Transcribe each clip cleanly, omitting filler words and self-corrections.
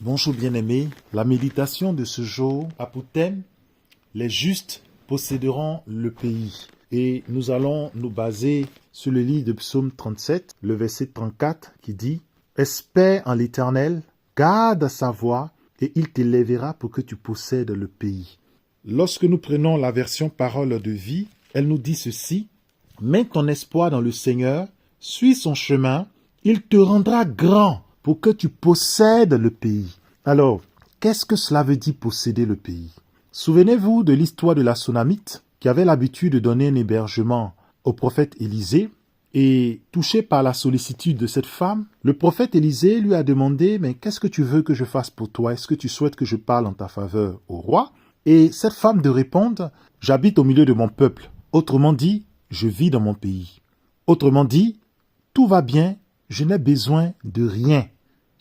Bonjour bien-aimés, la méditation de ce jour a pour thème « Les justes posséderont le pays ». Et nous allons nous baser sur le livre de Psaume 37, le verset 34 qui dit « Espère en l'Éternel, garde sa voie et il t'élèvera pour que tu possèdes le pays ». Lorsque nous prenons la version parole de vie, elle nous dit ceci « Mets ton espoir dans le Seigneur, suis son chemin, il te rendra grand » pour que tu possèdes le pays. Alors, qu'est-ce que cela veut dire posséder le pays? Souvenez-vous de l'histoire de la Sunamite qui avait l'habitude de donner un hébergement au prophète Élisée et touché par la sollicitude de cette femme, le prophète Élisée lui a demandé « Mais qu'est-ce que tu veux que je fasse pour toi? Est-ce que tu souhaites que je parle en ta faveur au roi ?» Et cette femme de répondre « J'habite au milieu de mon peuple. Autrement dit, je vis dans mon pays. Autrement dit, tout va bien, je n'ai besoin de rien.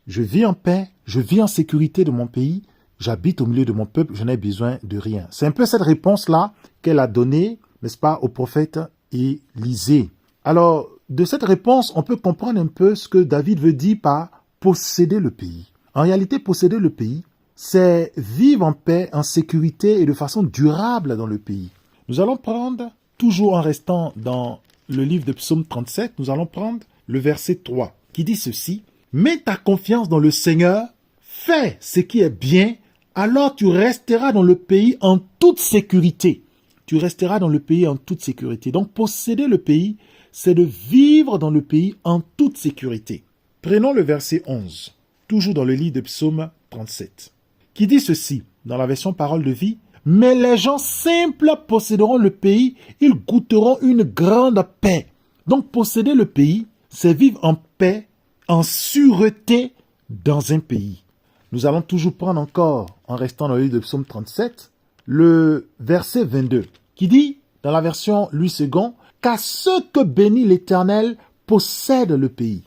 Je vis en paix, je vis en sécurité de mon pays, j'habite au milieu de mon peuple, je n'ai besoin de rien. » C'est un peu cette réponse-là qu'elle a donnée, n'est-ce pas, au prophète Élisée. Alors, de cette réponse, on peut comprendre un peu ce que David veut dire par posséder le pays. En réalité, posséder le pays, c'est vivre en paix, en sécurité et de façon durable dans le pays. Nous allons prendre, toujours en restant dans le livre de Psaume 37, nous allons prendre le verset 3 qui dit ceci: « Mets ta confiance dans le Seigneur, fais ce qui est bien, alors tu resteras dans le pays en toute sécurité. » Tu resteras dans le pays en toute sécurité. Donc posséder le pays, c'est de vivre dans le pays en toute sécurité. Prenons le verset 11, toujours dans le livre de Psaume 37, qui dit ceci, dans la version parole de vie: « Mais les gens simples posséderont le pays, ils goûteront une grande paix. » Donc posséder le pays, c'est vivre en paix, en sûreté dans un pays. Nous allons toujours prendre encore, en restant dans le livre de Psaume 37, le verset 22, qui dit, dans la version Louis II, « Qu'à ceux que bénit l'Éternel possèdent le pays. »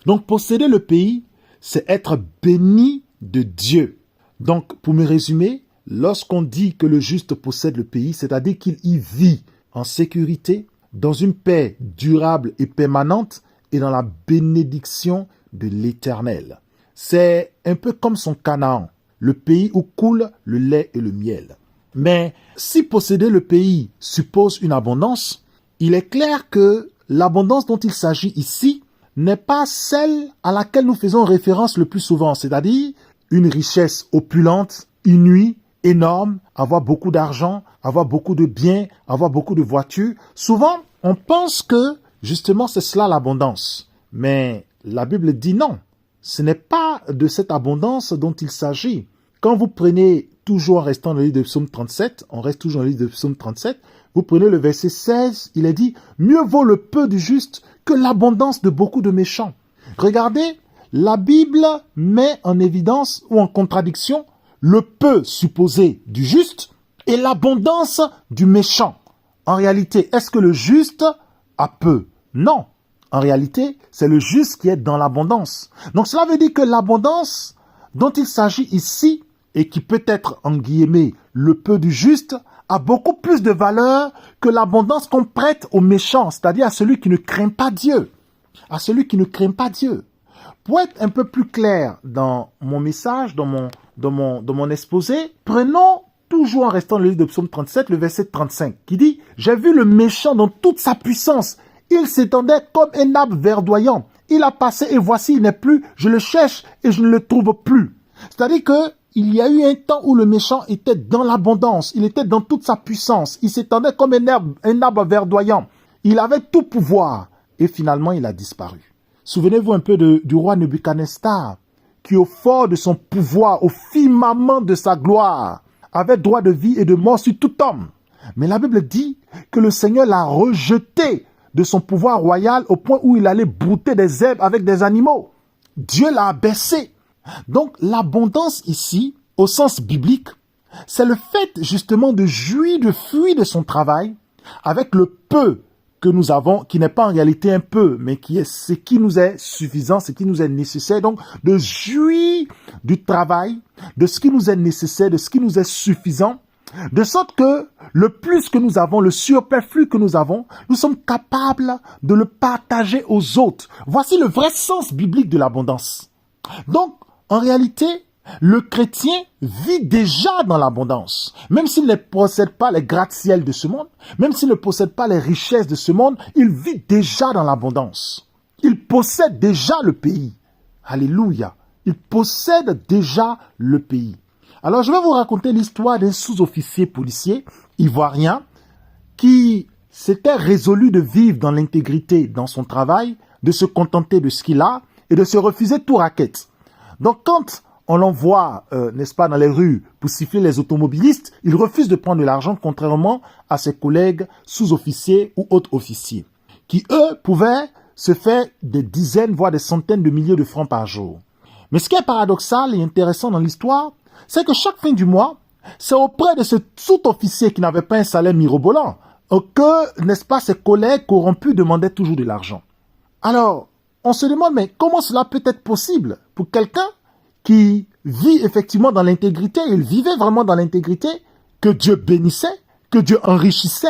Donc posséder le pays, c'est être béni de Dieu. Donc pour me résumer, lorsqu'on dit que le juste possède le pays, c'est-à-dire qu'il y vit en sécurité, dans une paix durable et permanente, et dans la bénédiction de l'Éternel. C'est un peu comme son Canaan, le pays où coule le lait et le miel. Mais si posséder le pays suppose une abondance, il est clair que l'abondance dont il s'agit ici n'est pas celle à laquelle nous faisons référence le plus souvent, c'est-à-dire une richesse opulente, inouïe, énorme, avoir beaucoup d'argent, avoir beaucoup de biens, avoir beaucoup de voitures. Souvent, on pense que justement, c'est cela l'abondance. Mais la Bible dit non. Ce n'est pas de cette abondance dont il s'agit. Quand vous prenez, toujours en restant dans le livre de Psaume 37, on reste toujours dans le livre de Psaume 37, vous prenez le verset 16, il est dit « Mieux vaut le peu du juste que l'abondance de beaucoup de méchants. » Regardez, la Bible met en évidence ou en contradiction le peu supposé du juste et l'abondance du méchant. En réalité, est-ce que le juste a peu? Non. En réalité, c'est le juste qui est dans l'abondance. Donc cela veut dire que l'abondance dont il s'agit ici, et qui peut être, en guillemets, le peu du juste, a beaucoup plus de valeur que l'abondance qu'on prête aux méchants, c'est-à-dire à celui qui ne craint pas Dieu. À celui qui ne craint pas Dieu. Pour être un peu plus clair dans mon message, dans mon exposé, prenons toujours en restant dans le livre de Psaume 37, le verset 35, qui dit « J'ai vu le méchant dans toute sa puissance. Il s'étendait comme un arbre verdoyant. Il a passé et voici, il n'est plus. Je le cherche et je ne le trouve plus. » C'est-à-dire qu'il y a eu un temps où le méchant était dans l'abondance. Il était dans toute sa puissance. Il s'étendait comme un arbre verdoyant. Il avait tout pouvoir. Et finalement, il a disparu. Souvenez-vous un peu du roi Nebuchadnezzar, qui au fort de son pouvoir, au firmament de sa gloire, avait droit de vie et de mort sur tout homme. Mais la Bible dit que le Seigneur l'a rejeté de son pouvoir royal au point où il allait brouter des herbes avec des animaux. Dieu l'a abaissé. Donc l'abondance ici, au sens biblique, c'est le fait justement de jouir de fruits de son travail avec le peu que nous avons, qui n'est pas en réalité un peu, mais qui est ce qui nous est suffisant, ce qui nous est nécessaire. Donc de jouir du travail, de ce qui nous est nécessaire, de ce qui nous est suffisant, de sorte que le plus que nous avons, le superflu que nous avons, nous sommes capables de le partager aux autres. Voici le vrai sens biblique de l'abondance. Donc, en réalité, Le chrétien vit déjà dans l'abondance. Même s'il ne possède pas les gratte-ciel de ce monde, même s'il ne possède pas les richesses de ce monde, il vit déjà dans l'abondance. Il possède déjà le pays. Alléluia. Il possède déjà le pays. Alors, je vais vous raconter l'histoire d'un sous-officier policier ivoirien qui s'était résolu de vivre dans l'intégrité dans son travail, de se contenter de ce qu'il a et de se refuser tout racket. Donc, quand on l'envoie, n'est-ce pas, dans les rues pour siffler les automobilistes, il refuse de prendre de l'argent, contrairement à ses collègues sous-officiers ou autres officiers, qui, eux, pouvaient se faire des dizaines, voire des centaines de milliers de francs par jour. Mais ce qui est paradoxal et intéressant dans l'histoire, c'est que chaque fin du mois, c'est auprès de ce sous-officier qui n'avait pas un salaire mirobolant que, n'est-ce pas, ses collègues corrompus demandaient toujours de l'argent. Alors, on se demande, mais comment cela peut être possible pour quelqu'un qui vit effectivement dans l'intégrité, il vivait vraiment dans l'intégrité, que Dieu bénissait, que Dieu enrichissait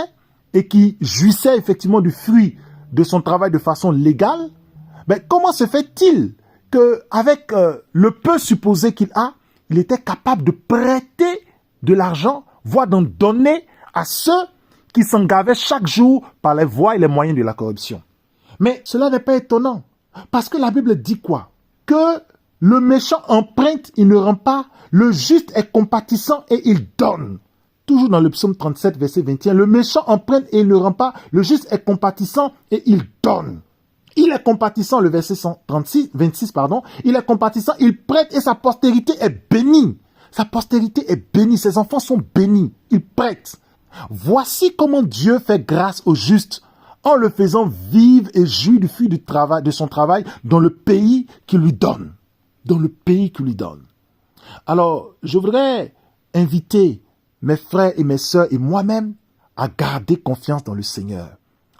et qui jouissait effectivement du fruit de son travail de façon légale? Mais comment se fait-il qu'avec le peu supposé qu'il a, il était capable de prêter de l'argent, voire d'en donner à ceux qui s'engavaient chaque jour par les voies et les moyens de la corruption? Mais cela n'est pas étonnant, parce que la Bible dit quoi? Que le méchant emprunte, il ne rend pas, le juste est compatissant et il donne. Toujours dans le psaume 37, verset 21, le méchant emprunte et il ne rend pas, le juste est compatissant et il donne. Il est compatissant, le verset 26, il est compatissant, il prête et sa postérité est bénie. Sa postérité est bénie, ses enfants sont bénis, il prête. Voici comment Dieu fait grâce au juste en le faisant vivre et jouir du fruit du travail, de son travail dans le pays qu'il lui donne. Dans le pays qu'il lui donne. Alors, je voudrais inviter mes frères et mes sœurs et moi-même à garder confiance dans le Seigneur.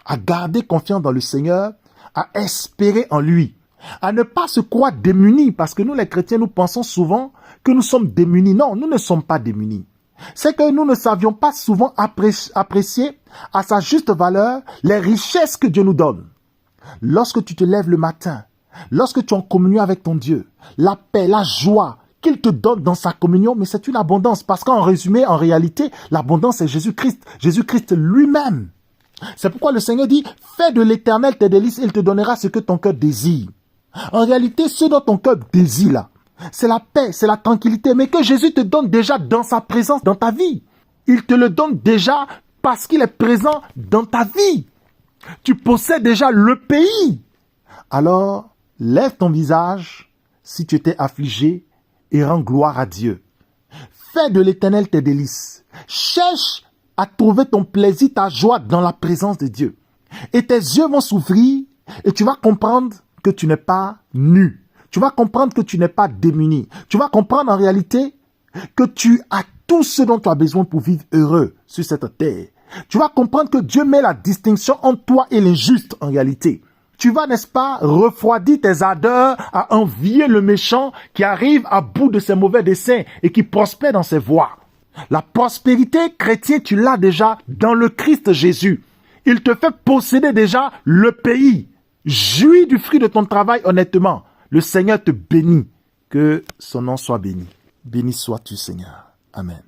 À garder confiance dans le Seigneur, à espérer en lui. À ne pas se croire démunis, parce que nous les chrétiens, nous pensons souvent que nous sommes démunis. Non, nous ne sommes pas démunis. C'est que nous ne savions pas souvent apprécier à sa juste valeur les richesses que Dieu nous donne. Lorsque tu te lèves le matin, lorsque tu es en communion avec ton Dieu, la paix, la joie qu'il te donne dans sa communion, mais c'est une abondance. Parce qu'en résumé, en réalité, l'abondance c'est Jésus-Christ. Jésus-Christ lui-même. C'est pourquoi le Seigneur dit, fais de l'Éternel tes délices, il te donnera ce que ton cœur désire. En réalité, ce dont ton cœur désire là, c'est la paix, c'est la tranquillité, mais que Jésus te donne déjà dans sa présence, dans ta vie. Il te le donne déjà parce qu'il est présent dans ta vie. Tu possèdes déjà le pays. Alors, lève ton visage si tu étais affligé et rends gloire à Dieu. Fais de l'Éternel tes délices. Cherche à trouver ton plaisir, ta joie dans la présence de Dieu. Et tes yeux vont s'ouvrir et tu vas comprendre que tu n'es pas nu. Tu vas comprendre que tu n'es pas démuni. Tu vas comprendre en réalité que tu as tout ce dont tu as besoin pour vivre heureux sur cette terre. Tu vas comprendre que Dieu met la distinction entre toi et l'injuste en réalité. Tu vas, n'est-ce pas, refroidir tes ardeurs à envier le méchant qui arrive à bout de ses mauvais desseins et qui prospère dans ses voies. La prospérité chrétienne, tu l'as déjà dans le Christ Jésus. Il te fait posséder déjà le pays. Jouis du fruit de ton travail honnêtement. Le Seigneur te bénit. Que son nom soit béni. Béni sois-tu, Seigneur. Amen.